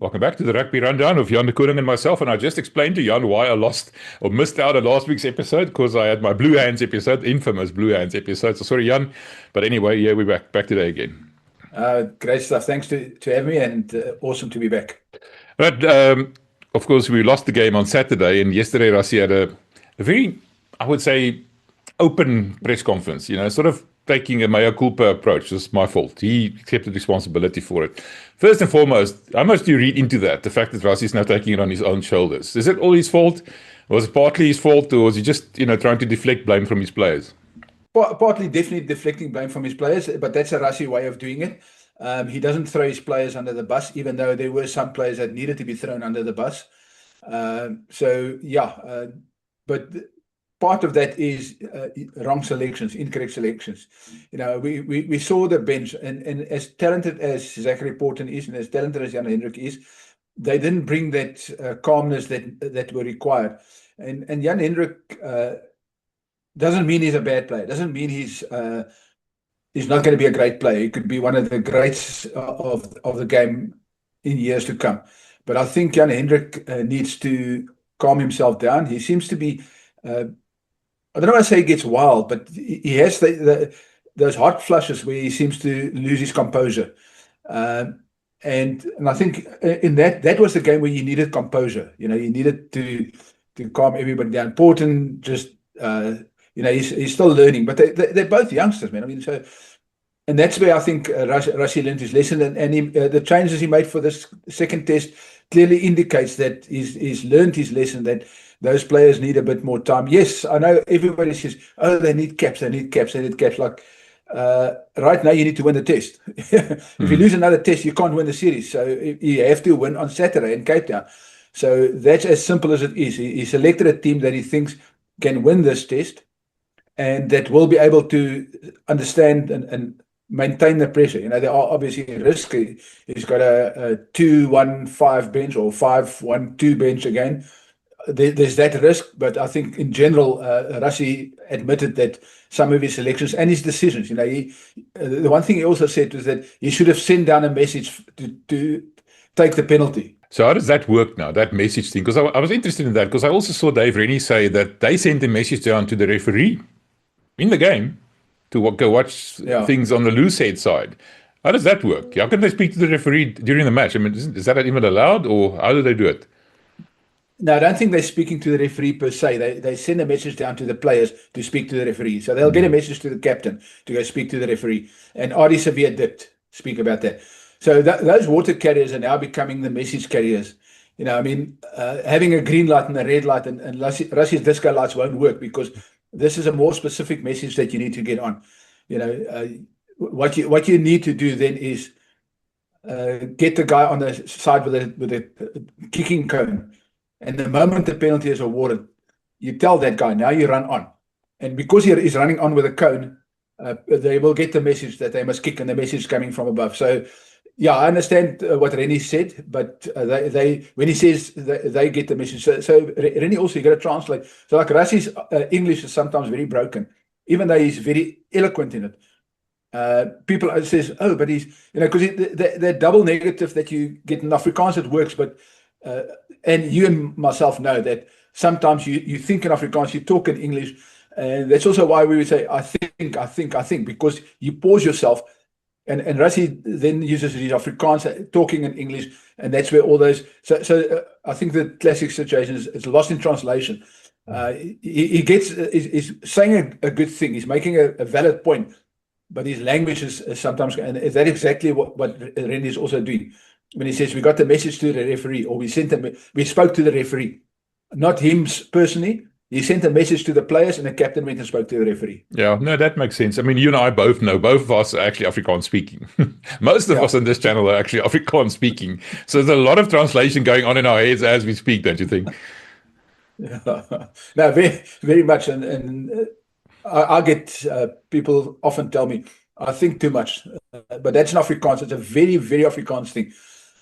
Welcome back to the Rugby Rundown of Jan de Koning and myself. And I just explained to Jan why I lost or missed out on last week's episode because I had my Blue Hands episode, infamous Blue Hands episode. So sorry, Jan. But anyway, yeah, we're back today again. Great stuff. Thanks to have me, and awesome to be back. But of course, we lost the game on Saturday, and yesterday Rassie had a very, I would say, open press conference, sort of taking a mea culpa approach. It's my fault. He accepted responsibility for it. First and foremost, how much do you read into that? The fact that Rassie is now taking it on his own shoulders. Is it all his fault? Was it partly his fault, or was he just, trying to deflect blame from his players? Partly, definitely deflecting blame from his players, but that's a Rassie way of doing it. He doesn't throw his players under the bus, even though there were some players that needed to be thrown under the bus. But part of that is wrong selections, incorrect selections. We saw the bench, and as talented as Zachary Porton is, and as talented as Jan Hendrik is, they didn't bring that calmness that were required. And Jan Hendrik doesn't mean he's a bad player. Doesn't mean he's not going to be a great player. He could be one of the greats of the game in years to come. But I think Jan Hendrik needs to calm himself down. He seems to be, I don't want to say he gets wild, but he has those hot flushes where he seems to lose his composure. And I think in that was the game where you needed composure. You needed to calm everybody down. Porton just, he's still learning, but they're both youngsters, man. And that's where I think Rassie learned his lesson, and the changes he made for this second test clearly indicates that he's learned his lesson, that those players need a bit more time. Yes, I know everybody says, oh, they need caps. Like, right now you need to win the test. If you lose another test, you can't win the series. So you have to win on Saturday in Cape Town. So that's as simple as it is. He selected a team that he thinks can win this test, and that will be able to understand and maintain the pressure. They are obviously risky. He's got a 2-1-5 bench or 5-1-2 bench again. There's that risk, but I think in general, Rassie admitted that some of his selections and his decisions, the one thing he also said was that he should have sent down a message to take the penalty. So how does that work now, that message thing? Because I was interested in that, because I also saw Dave Rennie say that they sent a message down to the referee in the game to go watch things on the loose head side. How does that work? How can they speak to the referee during the match? I mean, is that even allowed, or how do they do it? No, I don't think they're speaking to the referee per se. They send a message down to the players to speak to the referee. So they'll get a message to the captain to go speak to the referee. And Ardie Savea did speak about that. So those water carriers are now becoming the message carriers. Having a green light and a red light and Rassie's disco lights won't work, because this is a more specific message that you need to get on. What you need to do then is get the guy on the side with a kicking cone. And the moment the penalty is awarded, you tell that guy, now you run on. And because he is running on with a cone, they will get the message that they must kick, and the message coming from above. So, yeah, I understand what Rennie said, but when he says they get the message. So Rennie also, you got to translate. So like Rassie's English is sometimes very broken, even though he's very eloquent in it. People says, oh, but he's, because the double negative that you get in Afrikaans, it works, but and you and myself know that sometimes you think in Afrikaans, you talk in English, and that's also why we would say, I think, because you pause yourself, and Rassie then uses his Afrikaans talking in English, and that's where all those. So I think the classic situation is lost in translation. He's saying a good thing, he's making a valid point, but his language is sometimes, and is that exactly what Rennie is also doing? When he says we got the message to the referee, or we spoke to the referee, not him personally. He sent a message to the players, and the captain went and spoke to the referee. Yeah, no, that makes sense. I mean, you and I both know, both of us are actually Afrikaans speaking. Most of us on this channel are actually Afrikaans speaking. So there's a lot of translation going on in our heads as we speak, don't you think? Yeah. No, very, very much. And I get people often tell me, I think too much. But that's an Afrikaans. It's a very, very Afrikaans thing.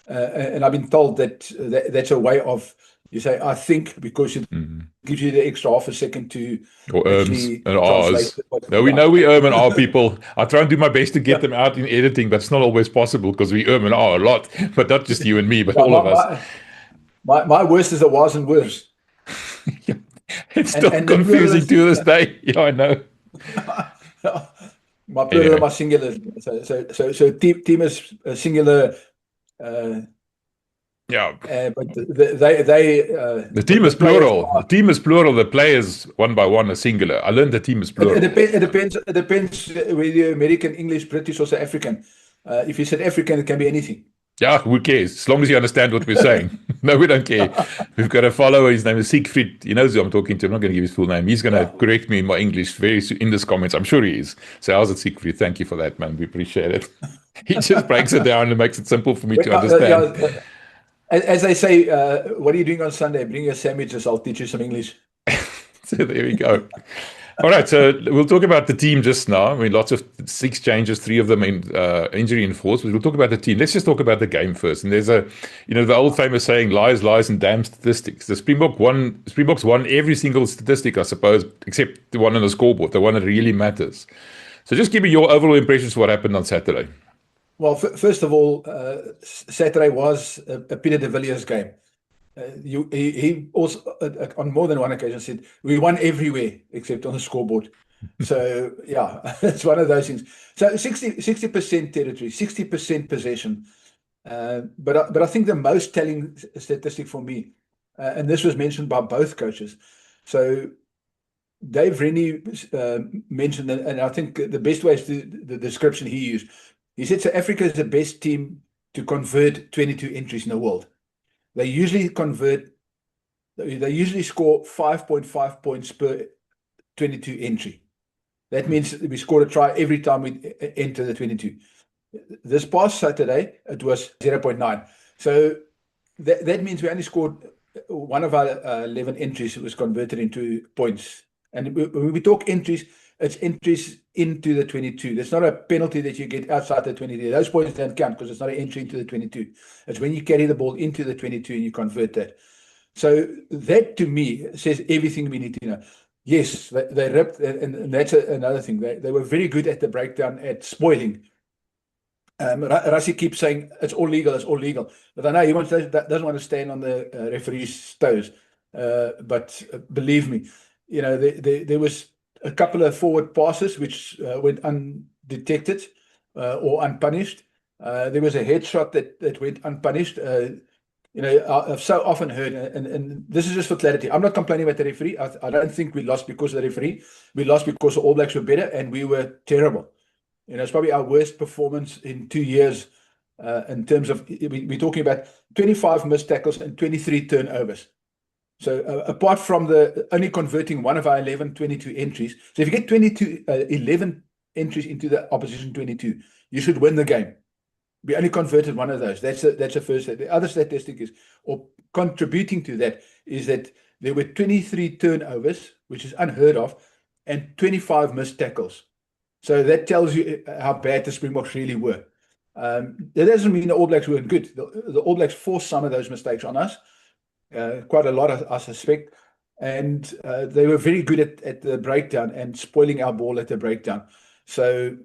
And I've been told that that's a way of You say, I think, because it gives you the extra half a second to or actually and translate. R's. No, we know we and R people. I try and do my best to get them out in editing, but it's not always possible because we and R a lot. But not just you and me, but all of us. My worst is the was and worse. It's still confusing to this day. Yeah, I know. My plural, my singular. So team is singular. Yeah, but the team is plural. The team is plural. The players one by one are singular. I learned the team is plural. It depends whether you're American, English, British, or South African. If you said African, it can be anything. Yeah, who cares? As long as you understand what we're saying. No, we don't care. We've got a follower. His name is Siegfried. He knows who I'm talking to. I'm not going to give his full name. He's going to correct me in my English very soon in this comments. I'm sure he is. So how's it, Siegfried? Thank you for that, man. We appreciate it. He just breaks it down and makes it simple for me to understand. As they say, what are you doing on Sunday? Bring your sandwiches. I'll teach you some English. So there we go. All right, so we'll talk about the team just now. I mean, lots of 6 changes, 3 of them in injury enforced. But we'll talk about the team. Let's just talk about the game first. And there's the old famous saying, lies, and damn statistics. The Springboks won every single statistic, I suppose, except the one on the scoreboard, the one that really matters. So just give me your overall impressions of what happened on Saturday. Well, first of all, Saturday was a Peter de Villiers game. He also, on more than one occasion, said, we won everywhere except on the scoreboard. So, yeah, it's one of those things. So 60% territory, 60% possession. But I think the most telling statistic for me, and this was mentioned by both coaches. So Dave Rennie mentioned, and I think the best way is the description he used. He said South Africa is the best team to convert 22 entries in the world. They usually score 5.5 points per 22 entry. That means we score a try every time we enter the 22. This past Saturday, it was 0.9. So that means we only scored one of our 11 entries was converted into points. And when we talk entries, it's entries into the 22. There's not a penalty that you get outside the 22. Those points don't count because it's not an entry into the 22. It's when you carry the ball into the 22 and you convert that. So that to me says everything we need to know. Yes, they ripped, and that's another thing. They were very good at the breakdown, at spoiling. Rassie keeps saying it's all legal, it's all legal. But I know he doesn't want to stand on the referee's toes. But believe me, there was a couple of forward passes which went undetected or unpunished. There was a headshot that went unpunished. I've so often heard, and this is just for clarity, I'm not complaining about the referee. I don't think we lost because of the referee. We lost because the All Blacks were better and we were terrible. It's probably our worst performance in 2 years in terms of, we're talking about 25 missed tackles and 23 turnovers. So apart from the only converting one of our 11 22 entries, so if you get 11 entries into the opposition 22, you should win the game. We only converted one of those. That's the first. The other statistic is, or contributing to that, is that there were 23 turnovers, which is unheard of, and 25 missed tackles. So that tells you how bad the Springboks really were. That doesn't mean the All Blacks weren't good. The All Blacks forced some of those mistakes on us. Quite a lot, I suspect, and they were very good at the breakdown and spoiling our ball at the breakdown. So,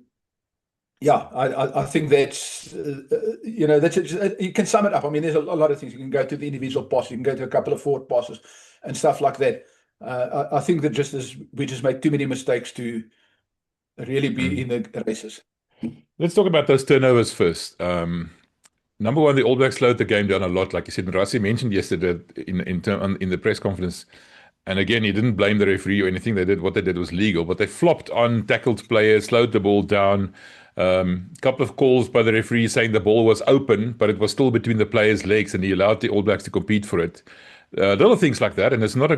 yeah, I think that's you can sum it up. I mean, there's a lot of things. You can go to the individual passes, you can go to a couple of forward passes and stuff like that. I think that we just made too many mistakes to really be in the races. Let's talk about those turnovers first. Number one, the All Blacks slowed the game down a lot, like you said. Rassie mentioned yesterday in the press conference, and again, he didn't blame the referee or anything. What they did was legal, but they flopped on tackled players, slowed the ball down. A couple of calls by the referee saying the ball was open, but it was still between the players' legs, and he allowed the All Blacks to compete for it. Little things like that, and it's not a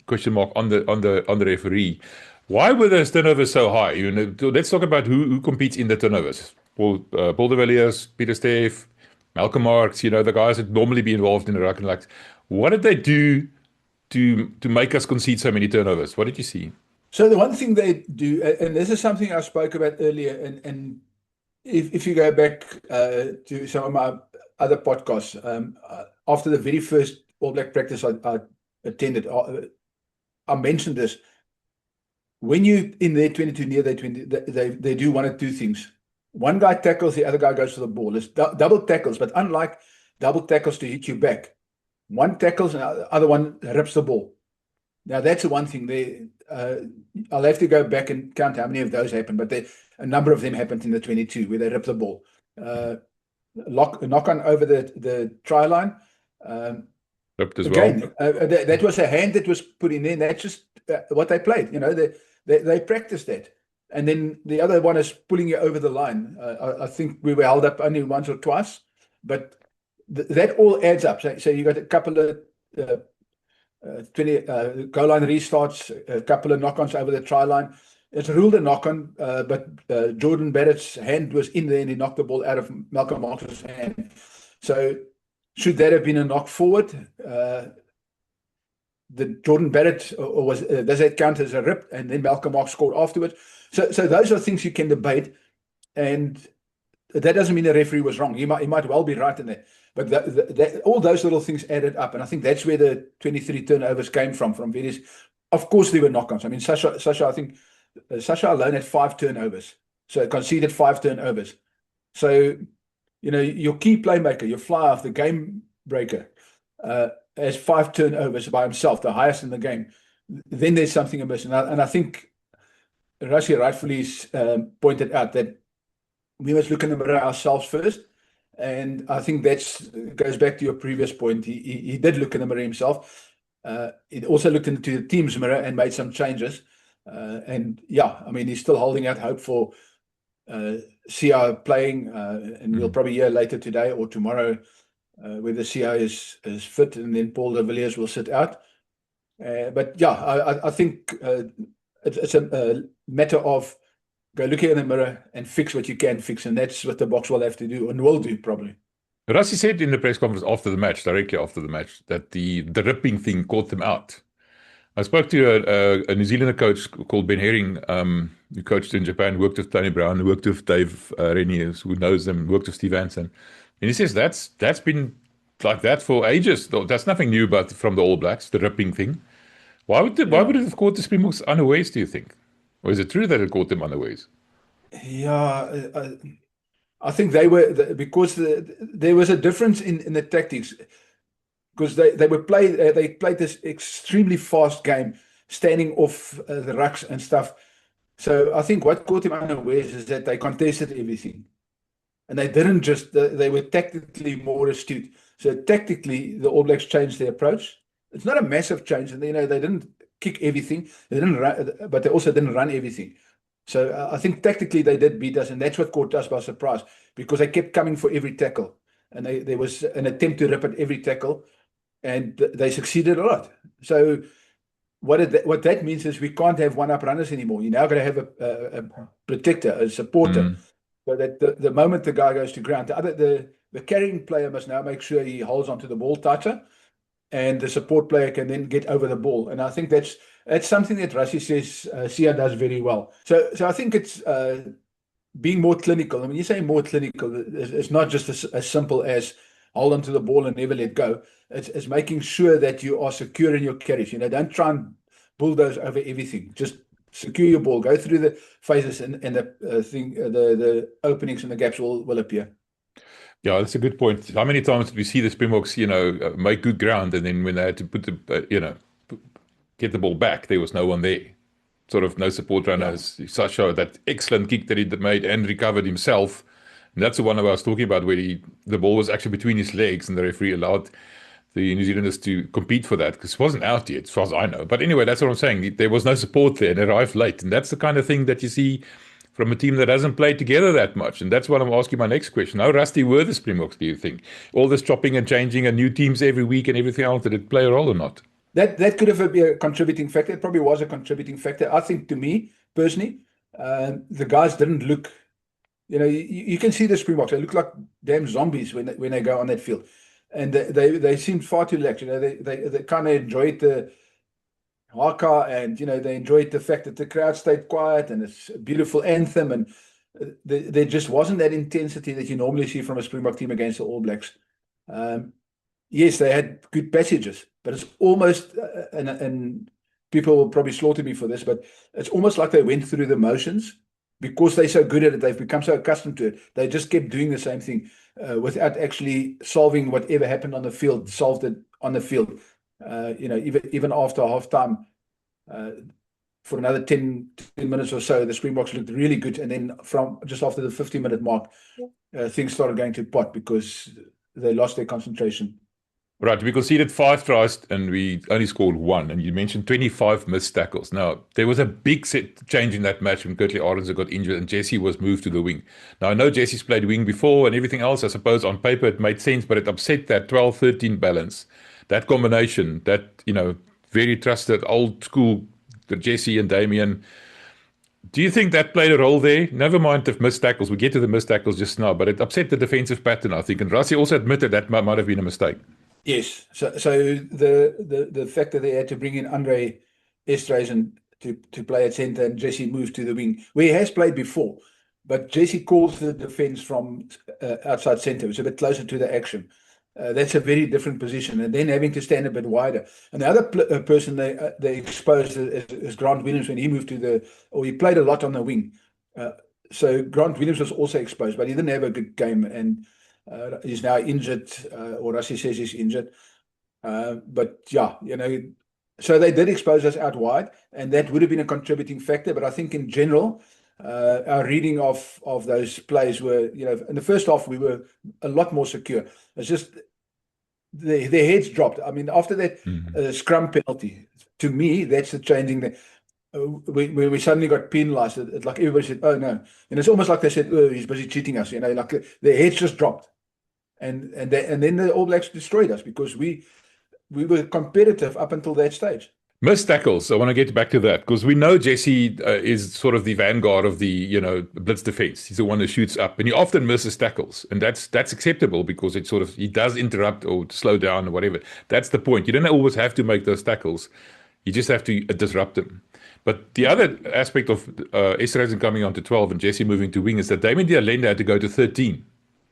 question mark on the referee. Why were those turnovers so high? Let's talk about who competes in the turnovers. Paul de Villiers, Pieter Steph, Malcolm Marx, the guys that normally be involved in the ruck and like. What did they do to make us concede so many turnovers? What did you see? So the one thing they do, and this is something I spoke about earlier, and if you go back to some of my other podcasts, after the very first All Black practice I attended, I mentioned this. When you in their 22, near their 20, they do one of two things. One guy tackles, the other guy goes for the ball. It's double tackles, but unlike double tackles to hit you back, one tackles and the other one rips the ball. Now that's the one thing there. I'll have to go back and count how many of those happened, but a number of them happened in the 22 where they ripped the ball. Knock on over the try line. Ripped as again, well. That was a hand that was put in there. And that's just what they played. They practiced that. And then the other one is pulling you over the line. I think we were held up only once or twice, but that all adds up. So you got a couple of 20 goal line restarts, a couple of knock-ons over the try line. It's ruled a knock-on, but Jordan Barrett's hand was in there and he knocked the ball out of Malcolm Marx's hand. So should that have been a knock forward? The Jordan Barrett does that count as a rip? And then Malcolm Marx scored afterwards. So those are things you can debate, and that doesn't mean the referee was wrong. He might well be right in that. But all those little things added up, and I think that's where the 23 turnovers came from various. Of course, there were knock-ons. I mean, Sasha, I think Sasha alone had 5 turnovers, so conceded 5 turnovers. So, your key playmaker, your fly-off, the game breaker, has 5 turnovers by himself, the highest in the game. Then there's something amiss, and I think Rassie rightfully pointed out that we must look in the mirror ourselves first. And I think that goes back to your previous point. He did look in the mirror himself. He also looked into the team's mirror and made some changes. And yeah, I mean, he's still holding out hope for CR playing, and we'll probably hear later today or tomorrow whether CR is fit, and then Paul de Villiers will sit out. But yeah, I think it's a matter of go look in the mirror and fix what you can fix, and that's what the Boks will have to do and will do probably. Rassie said in the press conference after the match, directly after the match, that the ripping thing caught them out. I spoke to a New Zealander coach called Ben Herring, who coached in Japan, worked with Tony Brown, worked with Dave Renier, who knows them, worked with Steve Hansen. And he says that's been like that for ages. That's nothing new from the All Blacks, the ripping thing. Why would it have caught the Springboks unawares, do you think? Or is it true that it caught them unawares? Yeah, I think they were, because there was a difference in the tactics, because they played this extremely fast game, standing off the rucks and stuff. So I think what caught them unawares is that they contested everything, and they didn't just. They were tactically more astute. So tactically, the All Blacks changed their approach. It's not a massive change, and they didn't kick everything. They didn't run, but they also didn't run everything. So I think tactically they did beat us, and that's what caught us by surprise, because they kept coming for every tackle, and there was an attempt to rip at every tackle, and they succeeded a lot. So what that means is we can't have one-up runners anymore. You now got to have a protector, a supporter, so that the moment the guy goes to ground, the carrying player must now make sure he holds onto the ball tighter, and the support player can then get over the ball. And I think that's something that Rassie says Sia does very well. So I think it's being more clinical. And when you say more clinical, it's not just as simple as hold onto the ball and never let go. It's making sure that you are secure in your carries. Don't try and bulldoze over everything. Just secure your ball. Go through the phases, and the openings and the gaps will appear. Yeah, that's a good point. How many times did we see the Springboks, make good ground, and then when they had to put get the ball back, there was no one there. Sort of no support runners. Yeah. Sasha, that excellent kick that he made and recovered himself. And that's the one I was talking about, where the ball was actually between his legs, and the referee allowed the New Zealanders to compete for that, because it wasn't out yet, as far as I know. But anyway, that's what I'm saying. There was no support there, and it arrived late. And that's the kind of thing that you see from a team that hasn't played together that much. And that's what I'm asking my next question. How rusty were the Springboks, do you think? All this chopping and changing and new teams every week and everything else, did it play a role or not? That could have been a contributing factor. It probably was a contributing factor. I think, to me, personally, the guys didn't look... you can see the Springboks. They look like damn zombies when they go on that field. And they seemed far too lax. They kind of enjoyed the haka, and they enjoyed the fact that the crowd stayed quiet, and it's a beautiful anthem, and there just wasn't that intensity that you normally see from a Springbok team against the All Blacks. yes, they had good passages, but it's almost, and people will probably slaughter me for this, but it's almost like they went through the motions because they're so good at it. They've become so accustomed to it. They just kept doing the same thing without actually solving whatever happened on the field, solved it on the field. Even after halftime, for another 10 minutes or so, the Springboks looked really good. And then from just after the 50-minute mark, things started going to pot because they lost their concentration. Right, we conceded 5 tries and we only scored 1. And you mentioned 25 missed tackles. Now, there was a big change in that match when Kurtley Arendse got injured and Jesse was moved to the wing. Now, I know Jesse's played wing before and everything else. I suppose on paper it made sense, but it upset that 12-13 balance. That combination, that, very trusted old school Jesse and Damian. Do you think that played a role there? Never mind the missed tackles. We get to the missed tackles just now, but it upset the defensive pattern, I think. And Rassie also admitted that might have been a mistake. Yes. So the fact that they had to bring in Andre Esterhuizen to play at centre and Jesse moved to the wing, where he has played before, but Jesse calls the defence from outside centre. It's a bit closer to the action. That's a very different position, and then having to stand a bit wider. And the other person they exposed is Grant Williams when he moved he played a lot on the wing. So Grant Williams was also exposed, but he didn't have a good game, and he's now injured, or as he says, he's injured. But yeah, so they did expose us out wide, and that would have been a contributing factor. But I think in general, our reading of those plays were, in the first half, we were a lot more secure. It's just their heads dropped. I mean, after that scrum penalty, to me, that's the changing that. We suddenly got penalised. It's like everybody said, "Oh no!" And it's almost like they said, "Oh, he's busy cheating us." Like their heads just dropped, and then the All Blacks destroyed us because we were competitive up until that stage. Missed tackles. I want to get back to that because we know Jesse is sort of the vanguard of the blitz defense. He's the one who shoots up, and he often misses tackles, and that's acceptable because it sort of he does interrupt or slow down or whatever. That's the point. You don't always have to make those tackles. You just have to disrupt them. But the other aspect of Esterhuizen coming on to 12 and Jesse moving to wing is that Damian de Allende had to go to 13.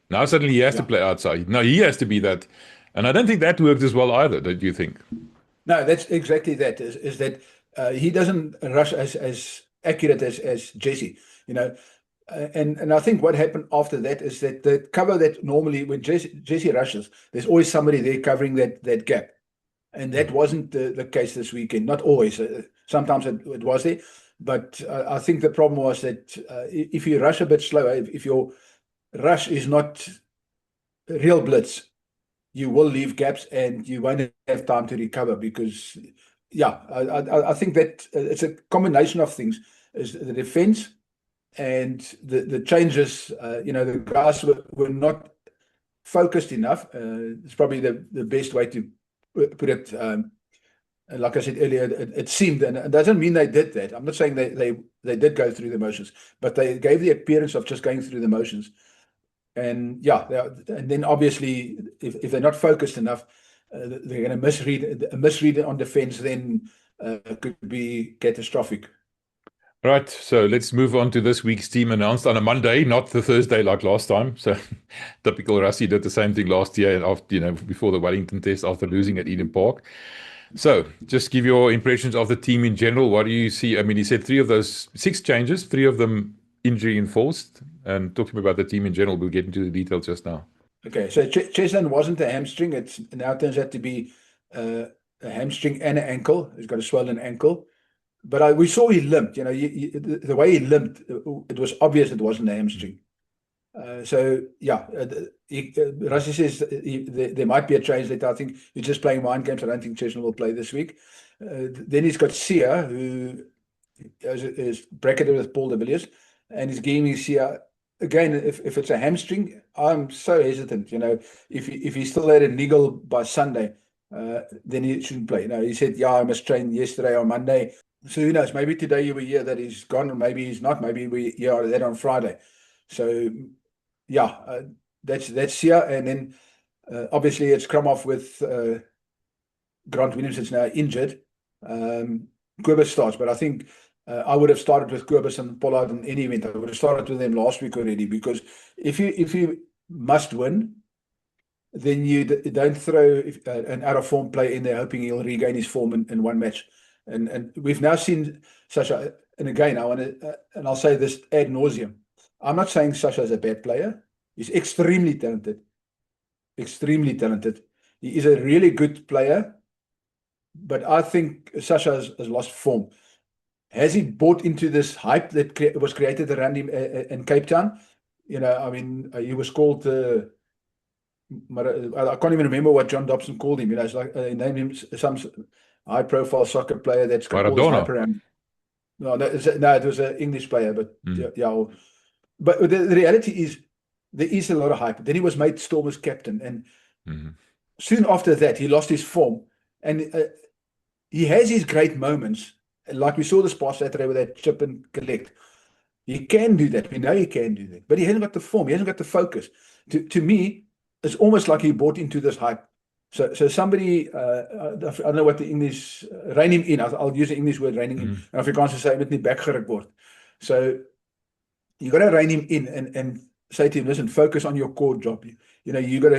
Now suddenly he has to play outside. Now he has to be that, and I don't think that worked as well either. Do you think? No, that's exactly that. Is that he doesn't rush as accurate as Jesse, and I think what happened after that is that the cover that normally when Jesse rushes, there's always somebody there covering that gap, and that wasn't the case this weekend. Not always. Sometimes it was there, but I think the problem was that if you rush a bit slower, if your rush is not real blitz, you will leave gaps and you won't have time to recover because, I think that it's a combination of things. Is the defense and the changes, the guys were not focused enough. It's probably the best way to put it. Like I said earlier, it seemed, and it doesn't mean they did that. I'm not saying they did go through the motions, but they gave the appearance of just going through the motions. And and then obviously, if they're not focused enough, they're going to misread. A misread on defense then could be catastrophic. Right, so let's move on to this week's team announced on a Monday, not the Thursday like last time. So typical Rassie did the same thing last year, and after before the Wellington test after losing at Eden Park. So just give your impressions of the team in general. What do you see? I mean, he said 3 of those 6 changes, 3 of them injury enforced. And talking about the team in general, we'll get into the details just now. Okay, so Cheslin wasn't a hamstring. It now turns out to be a hamstring and an ankle. He's got a swollen ankle. But we saw he limped. The way he limped, it was obvious it wasn't a hamstring. Rassie says there might be a change later. I think he's just playing mind games. I don't think Cheslin will play this week. Then he's got Sia, who is bracketed with Paul de Villiers, and he's giving Sia. Again, if it's a hamstring, I'm so hesitant. If he still had a niggle by Sunday, then he shouldn't play. He said, I must train yesterday or Monday. So who knows? Maybe today you will hear that he's gone, or maybe he's not. Maybe we hear that on Friday. So, that's Sia. And then obviously it's come off with Grant Williams is now injured. Kobus starts, but I think I would have started with Kobus and Pollard in any event. I would have started with them last week already, because if you must win, then you don't throw an out of form player in there hoping he'll regain his form in one match. And we've now seen Sasha, and again, I want to, and I'll say this ad nauseum. I'm not saying Sasha is a bad player. He's extremely talented. Extremely talented. He is a really good player, but I think Sasha has lost form. Has he bought into this hype that was created around him in Cape Town? You know, I mean, he was called, I can't even remember what John Dobson called him. You know, it's like he named him some high-profile soccer player that's got all this hype around him. No, it was an English player, but yeah. But the reality is, there is a lot of hype. Then he was made Stormers captain, and soon after that, he lost his form, and he has his great moments, like we saw this past Saturday with that chip and collect. He can do that. We know he can do that, but he hasn't got the form. He hasn't got the focus. To me, it's almost like he bought into this hype. So somebody, I don't know what the English, rein him in. I'll use the English word, rein him in. En Afrikaans sê hy moet nie weggeruk word. So you got to rein him in and say to him, listen, focus on your core job. You know, you're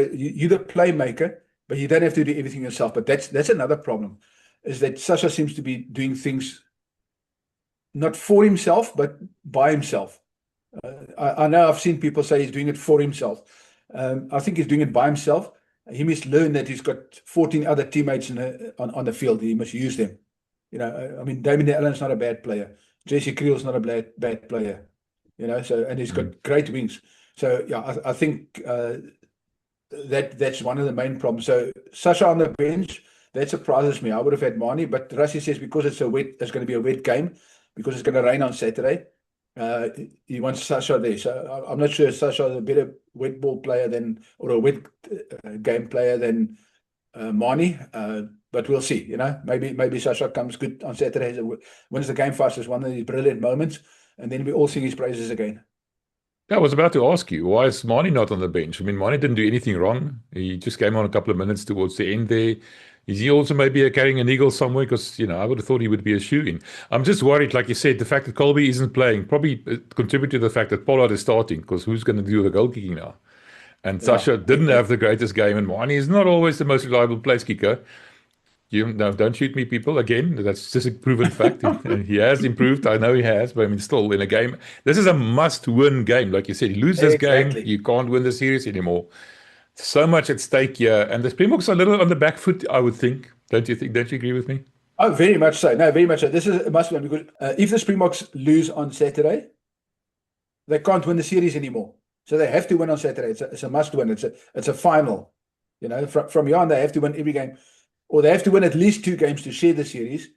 the playmaker, but you don't have to do everything yourself. But that's another problem, is that Sasha seems to be doing things not for himself, but by himself. I know I've seen people say he's doing it for himself. I think he's doing it by himself. He must learn that he's got 14 other teammates on the field. He must use them. You know, I mean, Damien Allen's not a bad player. Jesse Creel's not a bad player. You know, so, and he's got great wings. So yeah, I think that's one of the main problems. So Sasha on the bench, that surprises me. I would have had Manie, but Rassie says because it's going to be a wet game, because it's going to rain on Saturday, he wants Sasha there. So I'm not sure if Sasha is a better wet ball player or a wet game player than Manie, but we'll see. You know, maybe Sasha comes good on Saturday, wins the game fast, is one of these brilliant moments, and then we all sing his praises again. I was about to ask you, why is Manie not on the bench? I mean, Manie didn't do anything wrong. He just came on a couple of minutes towards the end there. Is he also maybe carrying an eagle somewhere? Because, you know, I would have thought he would be a shoe-in. I'm just worried, like you said, the fact that Colby isn't playing probably contributed to the fact that Pollard is starting, because who's going to do the goal kicking now? And Sasha didn't have the greatest game, and Manie is not always the most reliable place kicker. Don't shoot me, people. Again, that's just a proven fact. And he has improved. I know he has, but I mean, still in a game. This is a must-win game, like you said. You lose this game, you can't win the series anymore. So much at stake here, and the Springboks are a little on the back foot, I would think. Don't you think? Don't you agree with me? Oh, very much so. No, very much so. This is a must-win, because if the Springboks lose on Saturday, they can't win the series anymore. So they have to win on Saturday. It's a must-win. It's a final. You know, from here on, they have to win every game. Or they have to win at least 2 games to share the series,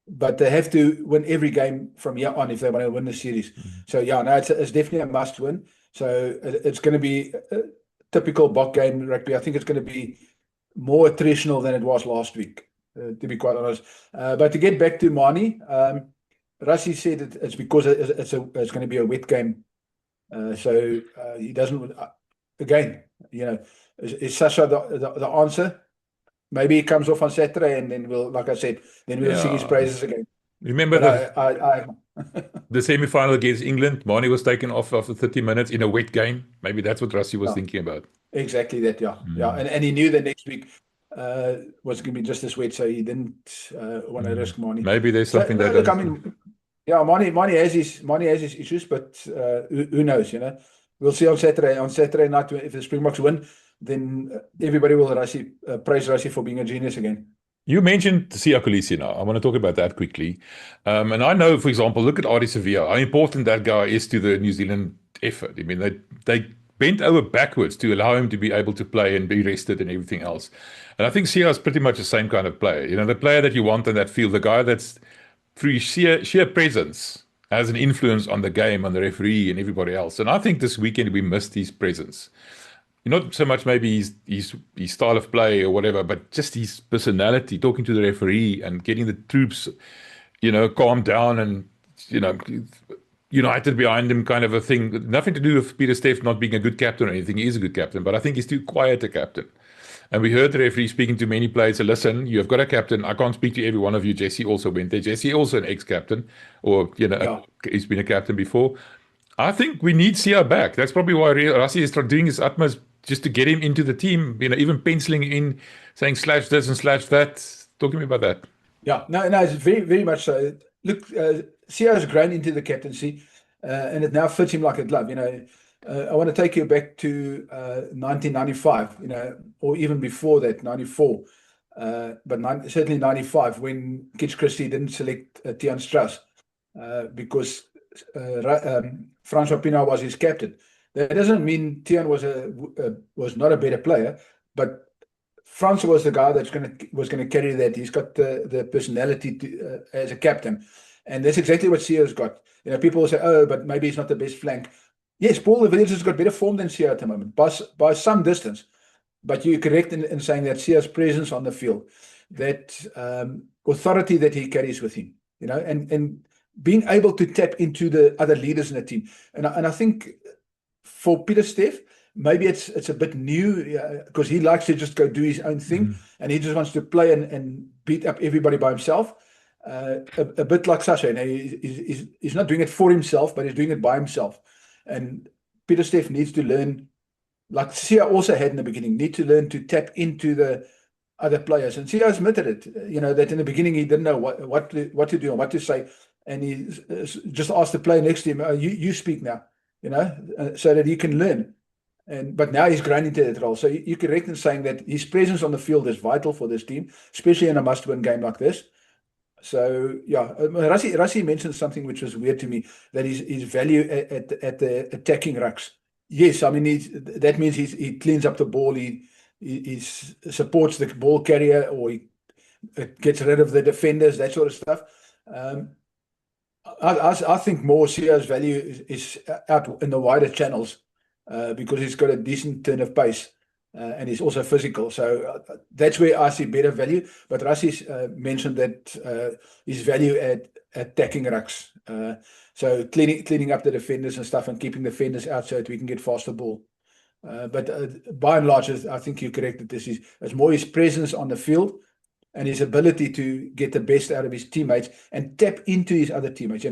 but they have to win every game from here on if they want to win the series. So yeah, no, it's definitely a must-win. So it's going to be a typical Bok game rugby. I think it's going to be more attritional than it was last week, to be quite honest. But to get back to Manie, Rassie said it's because it's going to be a wet game. So he doesn't. Again, you know, is Sasha the answer? Maybe he comes off on Saturday, and then we'll, like I said, then we'll sing his praises again. Remember the semi-final against England? Manie was taken off after 30 minutes in a wet game. Maybe that's what Rassie was thinking about. Exactly that, yeah. And he knew that next week was going to be just as wet, so he didn't want to risk Manie. Maybe there's something that. Look, I mean, yeah, Manie has his issues, but who knows? You know, we'll see on Saturday. On Saturday night, if the Springboks win, then everybody will praise Rassie for being a genius again. You mentioned Siya Kolisi now. I want to talk about that quickly. And I know, for example, look at Ardie Savea, how important that guy is to the New Zealand effort. I mean, they bent over backwards to allow him to be able to play and be rested and everything else. And I think Siya is pretty much the same kind of player. You know, the player that you want in that field, the guy that's through sheer presence has an influence on the game, on the referee and everybody else. And I think this weekend we missed his presence. Not so much maybe his style of play or whatever, but just his personality, talking to the referee and getting the troops, you know, calmed down and, you know, united behind him kind of a thing. Nothing to do with Pieter-Steph not being a good captain or anything. He is a good captain, but I think he's too quiet a captain. And we heard the referee speaking to many players, so listen, you've got a captain. I can't speak to every one of you. Jesse also went there. Jesse also an ex-captain, or, you know, he's been a captain before. I think we need Siya back. That's probably why Rassie is doing his utmost just to get him into the team, even penciling in, saying slash this and slash that. Talk to me about that. Yeah, no, it's very, very much so. Look, Sia has grown into the captaincy, and it now fits him like a glove. I want to take you back to 1995, or even before that, 94, but certainly 95, when Kitch Christie didn't select Tiaan Strauss because Francois Pienaar was his captain. That doesn't mean Tiaan was not a better player, but Francois was the guy was gonna carry that. He's got the personality as a captain, and that's exactly what Sia's got. People will say, "Oh, but maybe he's not the best flank." Yes, Paul de Villiers has got better form than Sia at the moment, by some distance. But you're correct in saying that Sia's presence on the field, that authority that he carries with him, and being able to tap into the other leaders in the team. And I think for Pieter-Steph, maybe it's a bit new because he likes to just go do his own thing, and he just wants to play and beat up everybody by himself. A bit like Sasha, he's not doing it for himself, but he's doing it by himself. And Pieter-Steph needs to learn, like Sia also had in the beginning, need to learn to tap into the other players. And Sia admitted it, that in the beginning he didn't know what to do and what to say. And he just asked the player next to him, you speak now, so that he can learn. But now he's grown into that role. So you're correct in saying that his presence on the field is vital for this team, especially in a must-win game like this. So yeah, Rassie mentioned something which was weird to me, that his value at the attacking rucks. Yes, I mean that means he cleans up the ball, he supports the ball carrier, or he gets rid of the defenders, that sort of stuff. I think more Sia's value is out in the wider channels because he's got a decent turn of pace. And he's also physical, so that's where I see better value. But Rassie mentioned that his value at attacking rucks, so cleaning up the defenders and stuff, and keeping the defenders out so that we can get faster ball. But by and large, I think you're correct that it's more his presence on the field and his ability to get the best out of his teammates and tap into his other teammates.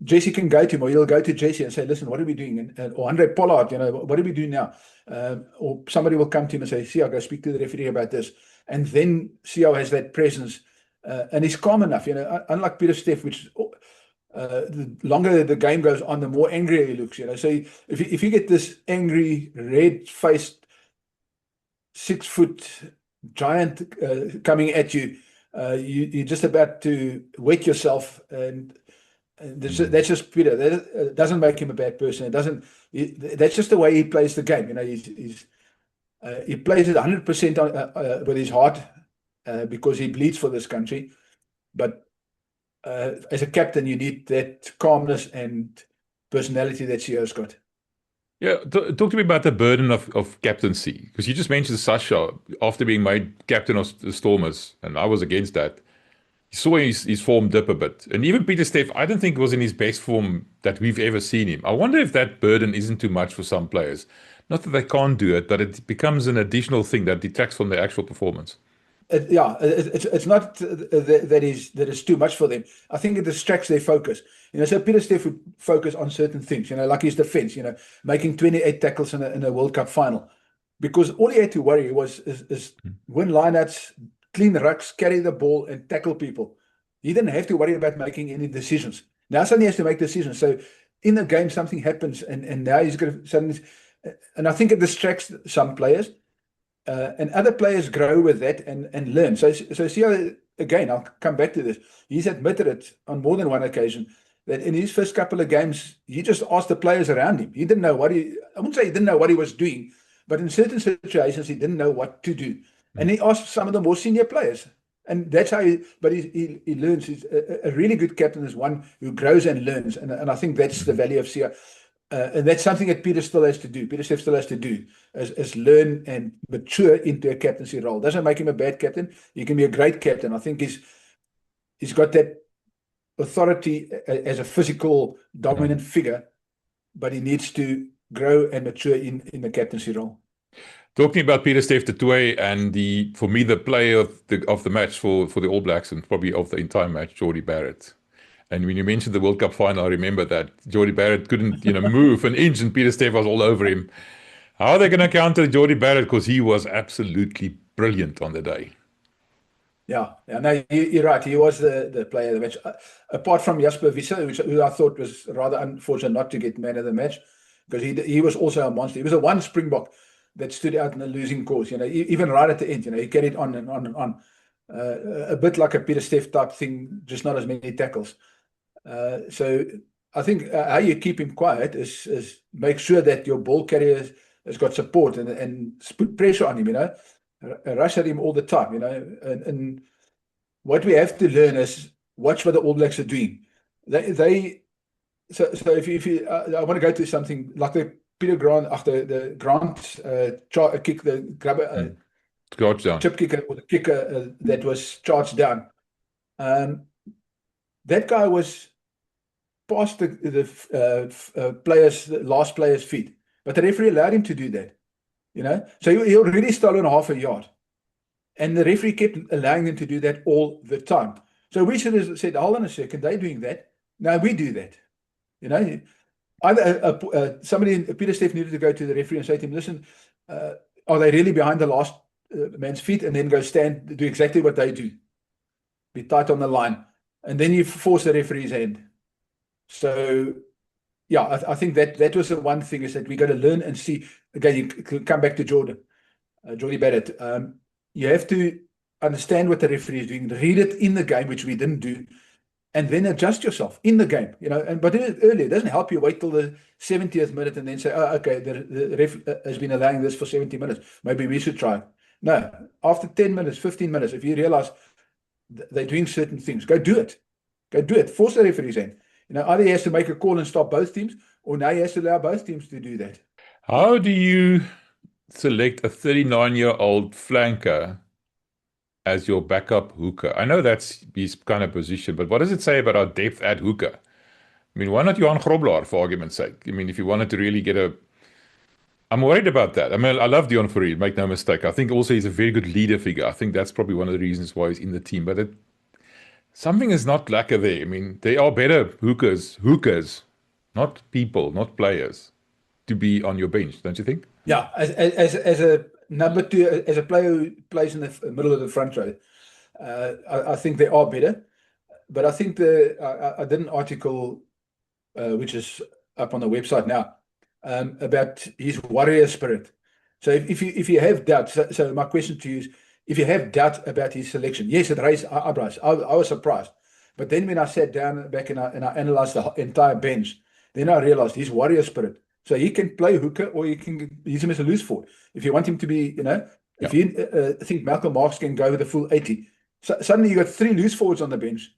Jesse can go to him, or he'll go to Jesse and say, "Listen, what are we doing?" Or Andre Pollard, what do we do now? Or somebody will come to him and say, "Sia, go speak to the referee about this." And then Sia has that presence, and he's calm enough. Unlike Pieter-Steph, which the longer the game goes on, the more angrier he looks. So if you get this angry, red-faced, 6-foot giant coming at you, you're just about to wet yourself. And that's just Peter. That doesn't make him a bad person. That's just the way he plays the game. He plays it 100% with his heart because he bleeds for this country. But as a captain, you need that calmness and personality that Sia's got. Yeah, talk to me about the burden of captaincy, because you just mentioned Sasha after being made captain of the Stormers, and I was against that. You saw his form dip a bit. And even Pieter-Steph, I don't think was in his best form that we've ever seen him. I wonder if that burden isn't too much for some players. Not that they can't do it, but it becomes an additional thing that detracts from their actual performance. It's not that is too much for them. I think it distracts their focus. So Pieter-Steph would focus on certain things, like his defense, making 28 tackles in a World Cup final. Because all he had to worry is win lineouts, clean the rucks, carry the ball, and tackle people. He didn't have to worry about making any decisions. Now suddenly he has to make decisions. So in the game, something happens, and now he's going to suddenly... And I think it distracts some players, and other players grow with that and learn. So Sia, again, I'll come back to this. He's admitted it on more than one occasion that in his first couple of games, he just asked the players around him. He didn't know I wouldn't say he didn't know what he was doing, but in certain situations, he didn't know what to do. And he asked some of the more senior players. And that's how he learns. He's a really good captain is one who grows and learns. And I think that's the value of Sia. And that's something that Peter still has to do. Pieter-Steph still has to do, is learn and mature into a captaincy role. Doesn't make him a bad captain. He can be a great captain. I think he's got that authority as a physical dominant figure, but he needs to grow and mature in the captaincy role. Talking about Pieter-Steph du Toit and for me the player of the match for the All Blacks and probably of the entire match, Jordie Barrett. And when you mentioned the World Cup final, I remember that Jordie Barrett couldn't move an inch, and Pieter-Steph was all over him. How are they going to counter Jordie Barrett? Because he was absolutely brilliant on the day. Yeah, no, you're right. He was the player of the match. Apart from Jasper Wiese, who I thought was rather unfortunate not to get man of the match, because he was also a monster. He was the one Springbok that stood out in the losing cause. Even right at the end, he carried on and on and on. A bit like a Pieter-Steph type thing, just not as many tackles. So I think how you keep him quiet is make sure that your ball carrier has got support and put pressure on him. Rush at him all the time. And what we have to learn is watch what the All Blacks are doing. So if you I want to go to something like the Peter Grant after the Grant kick, the grabber chip kicker or the kicker that was charged down. That guy was past the last player's feet, but the referee allowed him to do that. So he already stolen half a yard, and the referee kept allowing them to do that all the time. So we should have said, hold on a second, they're doing that. Now we do that. Either somebody, Pieter-Steph, needed to go to the referee and say to him, listen, are they really behind the last man's feet? And then go stand, do exactly what they do. Be tight on the line. And then you force the referee's hand. So, yeah, I think that was the one thing, is that we got to learn and see. Again, you come back to Jordie Barrett. You have to understand what the referee is doing, read it in the game, which we didn't do, and then adjust yourself in the game. But earlier, it doesn't help you wait till the 70th minute and then say, oh, okay, the ref has been allowing this for 70 minutes. Maybe we should try. No, after 10 minutes, 15 minutes, if you realize they're doing certain things, go do it. Go do it. Force the referee's hand. Either he has to make a call and stop both teams, or now he has to allow both teams to do that. How do you select a 39-year-old flanker as your backup hooker? I know that's his kind of position, but what does it say about our depth at hooker? I mean, why not Johan Grobler, for argument's sake? I mean, if you wanted to really get I'm worried about that. I mean, I love Deon Fourie, make no mistake. I think also he's a very good leader figure. I think that's probably one of the reasons why he's in the team. But something is not lacquer there. I mean, they are better hookers, not people, not players, to be on your bench, don't you think? Yeah, as a number two, as a player who plays in the middle of the front row, I think they are better. But I think I did an article which is up on the website now about his warrior spirit. So if you have doubts, so my question to you is, if you have doubt about his selection, yes, it raised eyebrows. I was surprised. But then when I sat down back and I analyzed the entire bench, then I realized his warrior spirit. So he can play hooker, or you can use him as a loose forward. If you want him to be, if you think Malcolm Marx can go with the full 80, so suddenly you got 3 loose forwards on the bench.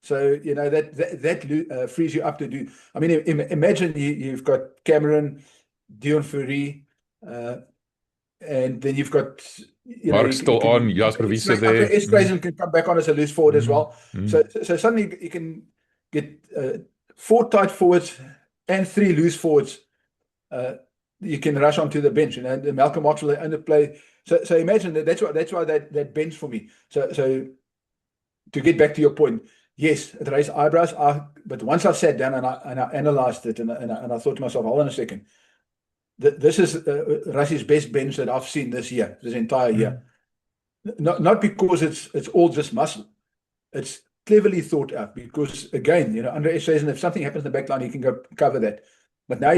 So, that frees you up to do. I mean, imagine you've got Cameron, Deon Fourie, and then you've got Mark's still on, Jasper Wiese there. Esterhuizen can come back on as a loose forward as well. So suddenly you can get 4 tight forwards and 3 loose forwards. You can rush onto the bench, and Malcolm Marx will underplay. So imagine that's why that bench for me. So to get back to your point, yes, it raised eyebrows. But once I sat down and I analyzed it, and I thought to myself, hold on a second. This is Russia's best bench that I've seen this entire year. Not because it's all just muscle. It's cleverly thought out, because again, under Esterhuizen, if something happens in the back line, he can go cover that. But now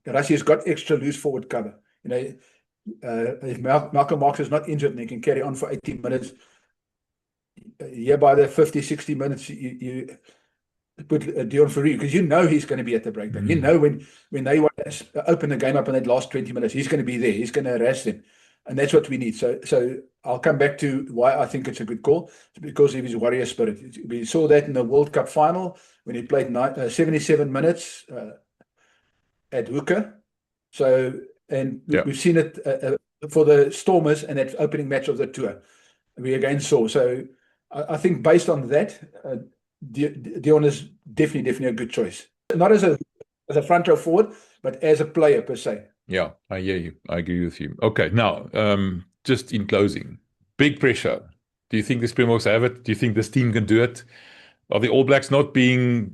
Russia's got extra loose forward cover. If Malcolm Marx is not injured and he can carry on for 80 minutes, by the 50, 60 minutes, you put Deon Fourie, because he's going to be at the breakdown. When they want to open the game up in that last 20 minutes, he's going to be there. He's going to harass them. And that's what we need. So I'll come back to why I think it's a good call. It's because of his warrior spirit. We saw that in the World Cup final when he played 77 minutes at hooker. We've seen it for the Stormers and that opening match of the tour. We again saw. So I think based on that, Deon is definitely a good choice. Not as a front row forward, but as a player per se. Yeah, I hear you. I agree with you. Okay, now, just in closing, big pressure. Do you think the Springboks have it? Do you think this team can do it? Are the All Blacks not being,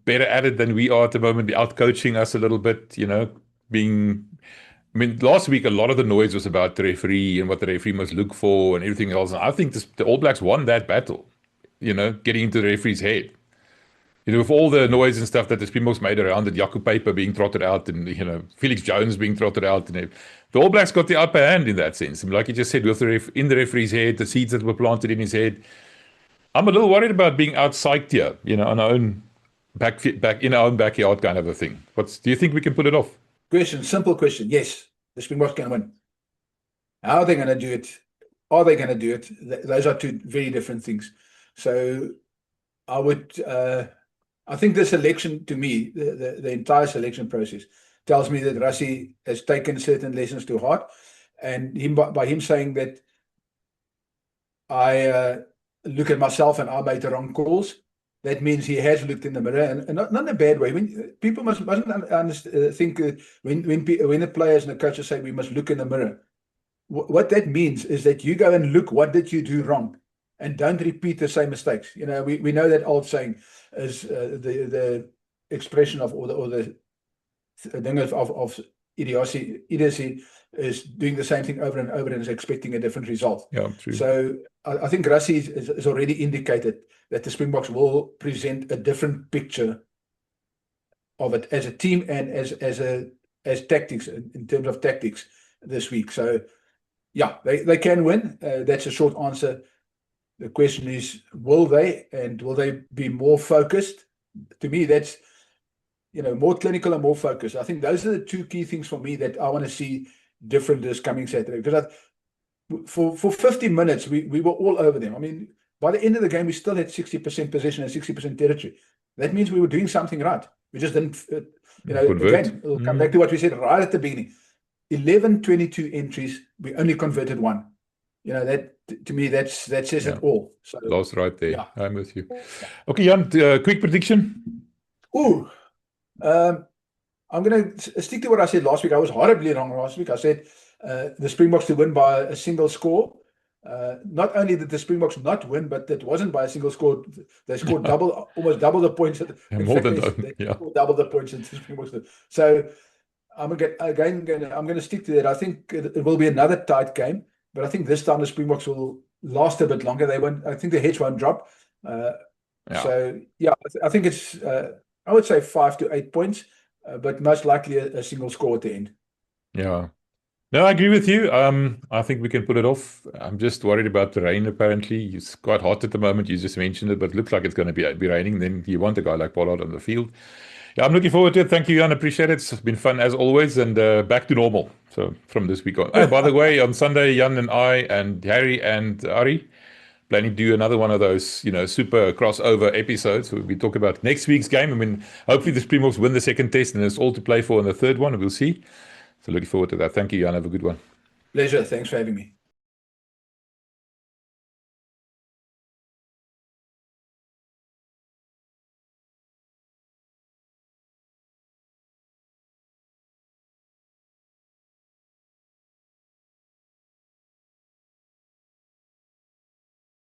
better at it than we are at the moment, out coaching us a little bit, being. I mean, last week a lot of the noise was about the referee and what the referee must look for and everything else. And I think the All Blacks won that battle. Getting into the referee's head. With all the noise and stuff that the Springboks made around it, Jaco Paper being trotted out and, Felix Jones being trotted out. And the All Blacks got the upper hand in that sense. I mean, like you just said, with in the referee's head, the seeds that were planted in his head. I'm a little worried about being out-psyched here, on our own back in our own backyard kind of a thing. Do you think we can pull it off? Simple question. Yes, the Springboks can win. How are they going to do it? Are they going to do it? Those are two very different things. So I think the selection, to me, the entire selection process tells me that Rassie has taken certain lessons to heart, and by him saying that I look at myself and I made the wrong calls, that means he has looked in the mirror, and not in a bad way. People mustn't think that when the players and the coaches say we must look in the mirror, what that means is that you go and look, what did you do wrong? And don't repeat the same mistakes. We know that old saying is the expression of the thing of idiocy is doing the same thing over and over and is expecting a different result. Yeah, true. So I think Rassie is already indicated that the Springboks will present a different picture of it as a team and as tactics, in terms of tactics this week. So yeah, they can win. That's a short answer. The question is, will they, and will they be more focused? To me, that's, more clinical and more focused. I think those are the two key things for me that I want to see different this coming Saturday. Because for 50 minutes, we were all over them. I mean, by the end of the game, we still had 60% possession and 60% territory. That means we were doing something right. We just didn't, again, we'll come back to what we said right at the beginning. 11-22 entries, we only converted one. That to me, that says it all. So, lost right there. Yeah. I'm with you. Okay, Jan, quick prediction. I'm going to stick to what I said last week. I was horribly wrong last week. I said the Springboks to win by a single score. Not only did the Springboks not win, but it wasn't by a single score. They scored almost double the points. More than double the points that the Springboks did. So I'm going to stick to that. I think it will be another tight game. But I think this time the Springboks will last a bit longer. I think the hedge won't drop. So, yeah, I think it's, I would say 5 to 8 points, but most likely a single score at the end. Yeah. No, I agree with you. I think we can pull it off. I'm just worried about the rain, apparently. It's quite hot at the moment. You just mentioned it, but it looks like it's going to be raining. Then you want a guy like Pollard on the field. Yeah, I'm looking forward to it. Thank you, Jan. Appreciate it. It's been fun as always, and back to normal. So from this week on. Oh, by the way, on Sunday, Jan and I and Harry and Ari planning to do another one of those, super crossover episodes. We talk about next week's game. I mean, hopefully the Springboks win the second test, and it's all to play for in the third one. We'll see. So looking forward to that. Thank you, Jan. Have a good one. Pleasure. Thanks for having me.